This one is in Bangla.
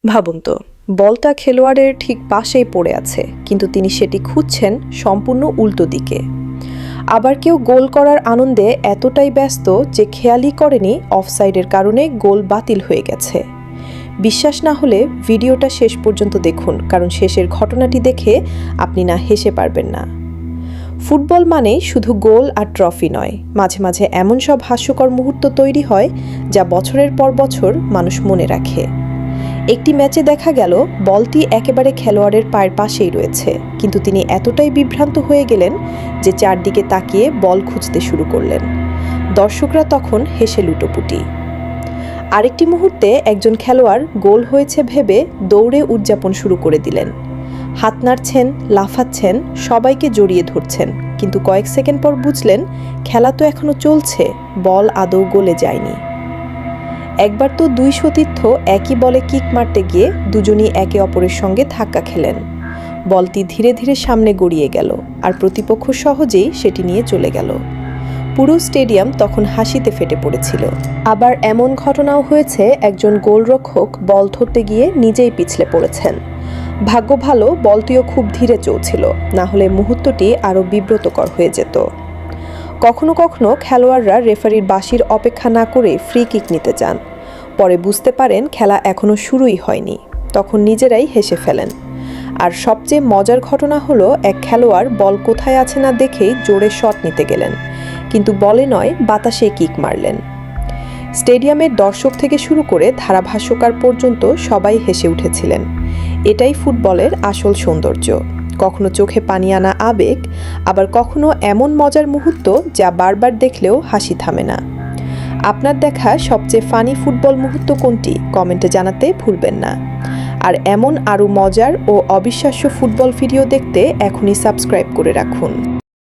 ভাবুন তো, বলটা খেলোয়াড়ের ঠিক পাশেই পড়ে আছে, কিন্তু তিনি সেটি খুঁজছেন সম্পূর্ণ উল্টো দিকে। আবার কেউ গোল করার আনন্দে এতটাই ব্যস্ত যে খেয়ালই করেনি অফসাইডের কারণে গোল বাতিল হয়ে গেছে। বিশ্বাস না হলে ভিডিওটা শেষ পর্যন্ত দেখুন, কারণ শেষের ঘটনাটি দেখে আপনি না হেসে পারবেন না। ফুটবল মানে শুধু গোল আর ট্রফি নয়, মাঝে মাঝে এমন সব হাস্যকর মুহূর্ত তৈরি হয় যা বছরের পর বছর মানুষ মনে রাখে। একটি ম্যাচে দেখা গেল বলটি একেবারে খেলোয়াড়ের পায়ের পাশেই রয়েছে, কিন্তু তিনি এতটাই বিভ্রান্ত হয়ে গেলেন যে চারদিকে তাকিয়ে বল খুঁজতে শুরু করলেন। দর্শকরা তখন হেসে লুটোপুটি। আরেকটি মুহূর্তে একজন খেলোয়াড় গোল হয়েছে ভেবে দৌড়ে উদযাপন শুরু করে দিলেন। হাত নাড়ছেন, লাফাচ্ছেন, সবাইকে জড়িয়ে ধরছেন, কিন্তু কয়েক সেকেন্ড পর বুঝলেন খেলা তো এখনো চলছে, বল আদৌ গোলে যায়নি। একবার তো দুই সতীর্থ একই বলে কিক মারতে গিয়ে দুজনই একে অপরের সঙ্গে ধাক্কা খেলেন। বলটি ধীরে ধীরে সামনে গড়িয়ে গেল, আর প্রতিপক্ষ সহজেই সেটি নিয়ে চলে গেল। পুরো স্টেডিয়াম তখন হাসিতে ফেটে পড়েছিল। আবার এমন ঘটনাও হয়েছে একজন গোলরক্ষক বল ধরতে গিয়ে নিজেই পিছলে পড়েছেন। ভাগ্য ভালো বলটিও খুব ধীরে চলছিল, না হলে মুহূর্তটি আরও বিব্রতকর হয়ে যেত। কখনো কখনো খেলোয়াড়রা রেফারির বাঁশির অপেক্ষা না করে ফ্রি কিক নিতে চান। পরে বুঝতে পারেন খেলা এখনও শুরুই হয়নি, তখন নিজেরাই হেসে ফেলেন। আর সবচেয়ে মজার ঘটনা হলো এক খেলোয়াড় বল কোথায় আছে না দেখেই জোরে শট নিতে গেলেন, কিন্তু বলে নয় বাতাসে কিক মারলেন। স্টেডিয়ামের দর্শক থেকে শুরু করে ধারাভাষ্যকার পর্যন্ত সবাই হেসে উঠেছিলেন। এটাই ফুটবলের আসল সৌন্দর্য, কখনো চোখে পানি আনা আবেগ, আবার কখনো এমন মজার মুহূর্ত যা বারবার দেখলেও হাসি থামে না। আপনার দেখা সবচেয়ে ফানি ফুটবল মুহূর্ত কোনটি কমেন্টে জানাতে ভুলবেন না। আর এমন আরও মজার ও অবিশ্বাস্য ফুটবল ভিডিও দেখতে এখনই সাবস্ক্রাইব করে রাখুন।